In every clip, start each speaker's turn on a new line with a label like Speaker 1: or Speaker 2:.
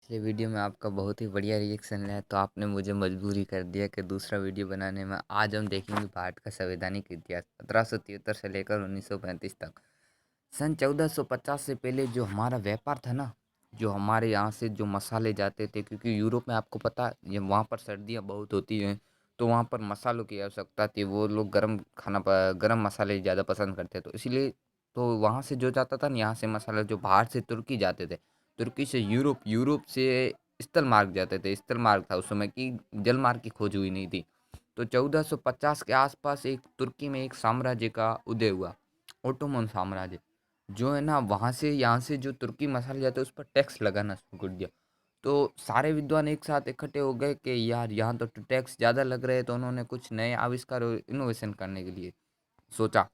Speaker 1: पिछले वीडियो में आपका बहुत ही बढ़िया रिएक्शन रहा, तो आपने मुझे मजबूरी कर दिया कि दूसरा वीडियो बनाने में। आज हम देखेंगे भारत का संवैधानिक इतिहास 1773 से लेकर 1935 तक। सन 1450 से पहले जो हमारा व्यापार था ना, जो हमारे यहाँ से जो मसाले जाते थे, क्योंकि यूरोप में आपको पता ये वहाँ पर सर्दियाँ बहुत होती हैं, तो वहाँ पर मसालों की आवश्यकता थी। वो लोग गर्म मसाले ज़्यादा पसंद करते, तो इसीलिए तो वहाँ से जो जाता था ना, यहाँ से मसाला जो बाहर से तुर्की जाते थे, तुर्की से यूरोप, यूरोप से स्थल मार्ग जाते थे। स्थल मार्ग था उस समय की, जल मार्ग की खोज हुई नहीं थी। तो 1450 के आसपास एक तुर्की में एक साम्राज्य का उदय हुआ, ओटोमन साम्राज्य। जो है ना, वहाँ से यहाँ से जो तुर्की मसाले जाते हैं उस पर टैक्स लगाना शुरू कर दिया। तो सारे विद्वान एक साथ इकट्ठे हो गए कि यार यहाँ तो टैक्स ज़्यादा लग रहे हैं, तो उन्होंने कुछ नए आविष्कार और इनोवेशन करने के लिए सोचा।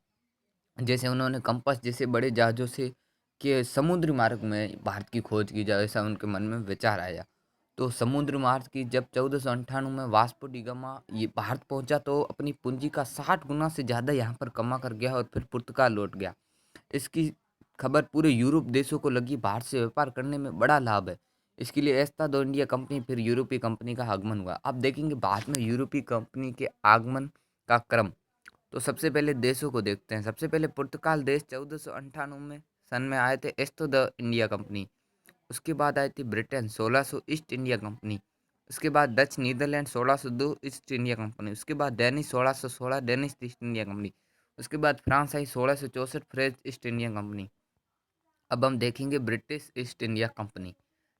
Speaker 1: जैसे उन्होंने कंपास जैसे बड़े जहाज़ों से कि समुद्री मार्ग में भारत की खोज की जाए, ऐसा उनके मन में विचार आया। तो समुद्र मार्ग की जब 1498 में वास्को डी गामा ये भारत पहुंचा, तो अपनी पूंजी का 60 गुना से ज़्यादा यहाँ पर कमा कर गया और फिर पुर्तगाल लौट गया। इसकी खबर पूरे यूरोप देशों को लगी। भारत से व्यापार करने में बड़ा लाभ है। इसके लिए एस्ता दो इंडिया कंपनी, फिर यूरोपीय कंपनी का आगमन हुआ। आप देखेंगे बाद में यूरोपीय कंपनी के आगमन का क्रम। तो सबसे पहले देशों को देखते हैं। सबसे पहले पुर्तगाल देश 1498 में सन में आए थे, एस्तो द इंडिया कंपनी। उसके बाद आई थी ब्रिटेन 1600 ईस्ट इंडिया कंपनी। उसके बाद Dutch Netherlands 1602 East India company. उसके बाद Danish 1616 Danish East India company. उसके बाद फ्रांस आई 1664 फ्रेंच ईस्ट इंडिया कंपनी। अब हम देखेंगे ब्रिटिश ईस्ट इंडिया कंपनी।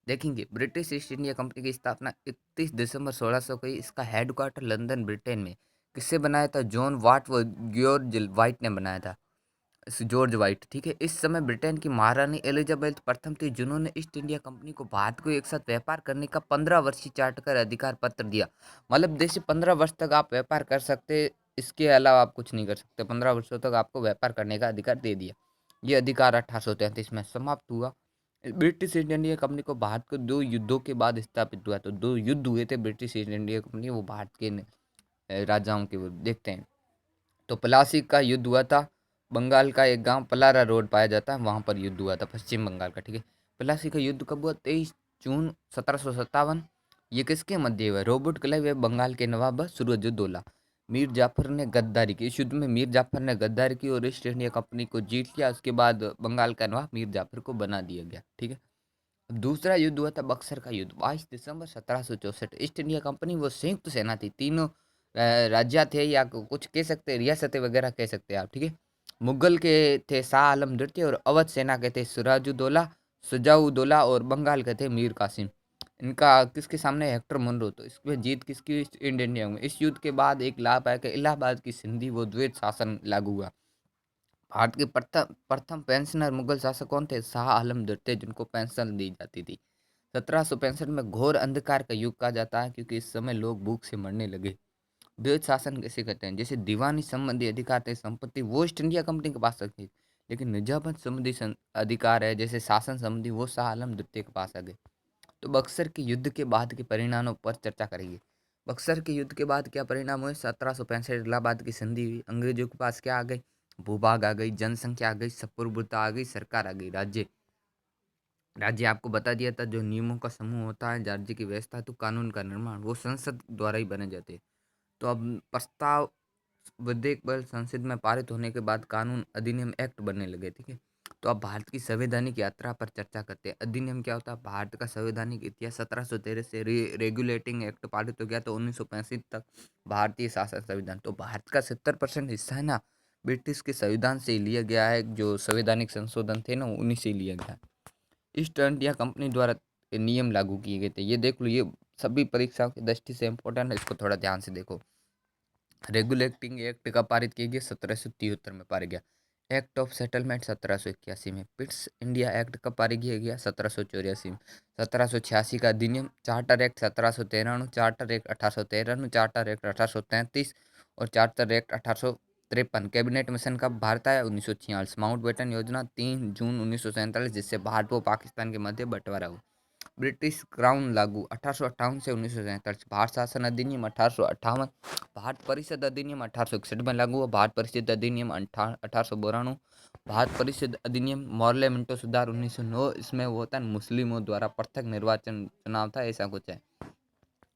Speaker 1: देखेंगे ब्रिटिश ईस्ट इंडिया कंपनी की स्थापना 31 दिसंबर 1600 को। इसका हेडक्वार्टर लंदन ब्रिटेन में। किससे बनाया था? जॉन वाट व जॉर्ज वाइट ने बनाया था। जॉर्ज वाइट, ठीक है। इस समय ब्रिटेन की महारानी एलिजाबेथ प्रथम थी, जिन्होंने ईस्ट इंडिया कंपनी को भारत को एक साथ व्यापार करने का 15 वर्षीय चार्ट कर अधिकार पत्र दिया। मतलब देश से 15 वर्ष तक आप व्यापार कर सकते, इसके अलावा आप कुछ नहीं कर सकते। 15 वर्षों तक आपको व्यापार करने का अधिकार दे दिया। ये अधिकार 1833 में समाप्त हुआ। ब्रिटिश ईस्ट इंडिया कंपनी को भारत को 2 युद्धों के बाद स्थापित हुआ। तो 2 युद्ध हुए थे ब्रिटिश ईस्ट इंडिया कंपनी, वो भारत के राजाओं के विरुद्ध। देखते हैं। तो प्लासी का युद्ध हुआ था। बंगाल का एक गांव पलारा रोड पाया जाता है, वहां पर युद्ध हुआ था, पश्चिम बंगाल का, ठीक है। प्लासी का युद्ध कब हुआ? 23 जून 1757। ये किसके मध्य हुआ? रॉबर्ट क्लाइव व बंगाल के नवाब सूरजउद्दौला। मीर जाफर ने गद्दारी की। इस युद्ध में मीर जाफर ने गद्दारी की और ईस्ट इंडिया कंपनी को जीत लिया। उसके बाद बंगाल का नवाब मीर जाफर को बना दिया गया, ठीक है। अब दूसरा युद्ध हुआ था बक्सर का युद्ध, 22 दिसंबर 1764। ईस्ट इंडिया कंपनी वो संयुक्त सेना थी। तीनों राज्य थे, या कुछ कह सकते हैं, रियासतें वगैरह कह सकते हैं आप, ठीक है। मुगल के थे शाह आलम द्वितीय, और अवध सेना के थे सिराजुद्दौला, शुजाउद्दौला, और बंगाल के थे मीर कासिम। इनका किसके सामने? Hector Munro. तो इसमें जीत किसकी? ईस्ट इंडिया में। इस युद्ध के बाद एक लाभ आया कि इलाहाबाद की संधि व द्वैत शासन लागू हुआ। भारत के प्रथम प्रथम पेंशनर मुगल शासक कौन थे? शाह आलम द्वितीय, जिनको पेंशन दी जाती थी। 1765 में घोर अंधकार का युग कहा जाता है, क्योंकि इस समय लोग भूख से मरने लगे। द्वैत शासन कैसे कहते हैं? जैसे दीवानी संबंधी अधिकार थे, संपत्ति वो ईस्ट इंडिया कंपनी के पास थी, लेकिन निजामत संबंधी अधिकार है, जैसे शासन संबंधी, वो शाह आलम द्वितीय के पास आ गए। तो बक्सर के युद्ध के बाद के परिणामों पर चर्चा करेंगे। बक्सर के युद्ध के बाद क्या परिणाम हुए? 1765 इलाहाबाद की संधि हुई। अंग्रेजों के पास क्या आ गई? भूभाग आ गई, जनसंख्या आ गई, संप्रभुता आ गई, सरकार आ गई, राज्य। राज्य आपको बता दिया था, जो नियमों का समूह होता है, राज्य की व्यवस्था तो कानून का निर्माण वो संसद द्वारा ही बने जाते हैं। तो अब प्रस्ताव विधेयक बल संसद में पारित होने के बाद कानून अधिनियम एक्ट बनने लगे, ठीक है। तो अब भारत की संवैधानिक यात्रा पर चर्चा करते हैं। अधिनियम क्या होता है? भारत का संवैधानिक इतिहास 1713 से रेगुलेटिंग एक्ट पारित हो गया, तो 1965 तक भारतीय शासन संविधान। तो भारत का 70% हिस्सा है ना, ब्रिटिश के संविधान से ही लिया गया है। जो संवैधानिक संशोधन थे ना, उन्हीं से ही लिया गया। ईस्ट इंडिया कंपनी द्वारा ये नियम लागू किए गए थे। ये देख लो, ये सभी परीक्षाओं की दृष्टि से इम्पोर्टेंट है, इसको थोड़ा ध्यान से देखो। रेगुलेटिंग एक्ट कब पारित किया गया? 1773 में पारित गया। एक्ट ऑफ सेटलमेंट 1781 में। पिट्स इंडिया एक्ट कब पारित किया गया? 1784 में। 1786 का अधिनियम। Charter act 1793, charter act 1893, charter act 1833, और चार्टर एक्ट 1853। कैबिनेट मिशन कब भारत आया? 1946। माउंट बेटन योजना 3 जून 1947, जिससे भारत व पाकिस्तान के मध्य बंटवारा हुआ। ब्रिटिश क्राउन लागू 1858 से 1947। भारत शासन अधिनियम 1858। भारत परिषद अधिनियम 1861 में लागू हुआ। भारत परिषद अधिनियम 1892। भारत परिषद अधिनियम, मॉर्ले मिंटो सुधार 1909, इसमें वो होता है मुस्लिमों द्वारा पृथक निर्वाचन चुनाव था, ऐसा कुछ है।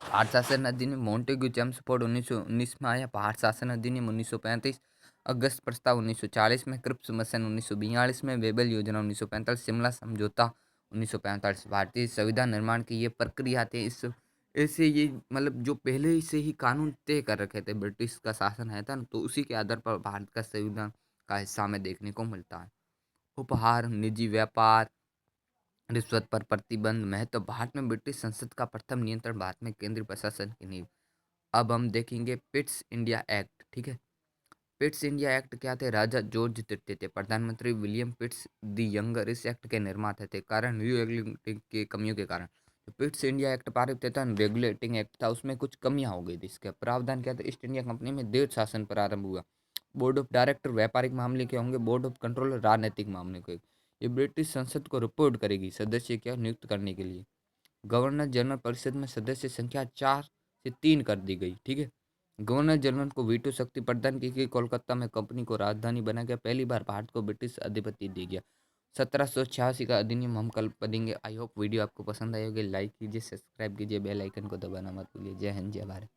Speaker 1: भारत शासन अधिनियम मॉन्टेग्यू चेम्सफोर्ड 1919 में आया। भारत शासन अधिनियम 1935, अगस्त प्रस्ताव 1940 में, क्रिप्स मिशन 1942 में, वेबल योजना 1945, शिमला समझौता 1945। भारतीय संविधान निर्माण की ये प्रक्रिया थी। इस ऐसे ये मतलब जो पहले से ही कानून तय कर रखे थे, ब्रिटिश का शासन है था ना, तो उसी के आधार पर भारत का संविधान का हिस्सा में देखने को मिलता है। उपहार, निजी व्यापार, रिश्वत पर प्रतिबंध, महत्व। भारत में ब्रिटिश संसद का प्रथम नियंत्रण, भारत में केंद्रीय प्रशासन की नींव। अब हम देखेंगे पिट्स इंडिया एक्ट। ठीक है, पिट्स इंडिया एक्ट क्या थे? राजा जॉर्ज तृतीय थे, प्रधानमंत्री विलियम पिट्स द यंगर इस एक्ट के निर्माता थे। कारण रेगुलेटिंग की कमियों के कारण तो पिट्स इंडिया एक्ट पारित था। रेगुलेटिंग एक्ट था, उसमें कुछ कमियां हो गई थी। इसका प्रावधान क्या था? ईस्ट इंडिया कंपनी में देश शासन प्रारंभ हुआ। बोर्ड ऑफ डायरेक्टर व्यापारिक मामले के होंगे, बोर्ड ऑफ कंट्रोल राजनीतिक मामले के। ये ब्रिटिश संसद को रिपोर्ट करेगी सदस्य क्या नियुक्त करने के लिए। गवर्नर जनरल परिषद में सदस्य संख्या 4 से 3 कर दी गई। ठीक है, गवर्नर जनरल को वीटो शक्ति प्रदान की गई। कोलकाता में कंपनी को राजधानी बना गया। पहली बार भारत को ब्रिटिश अधिपत्य दी गया। 1786 का अधिनियम हम कल पढ़ेंगे। आई होप वीडियो आपको पसंद आई होगी। लाइक कीजिए, सब्सक्राइब कीजिए, बेल आइकन को दबाना मत भूलिए। जय हिंद, जय भारत।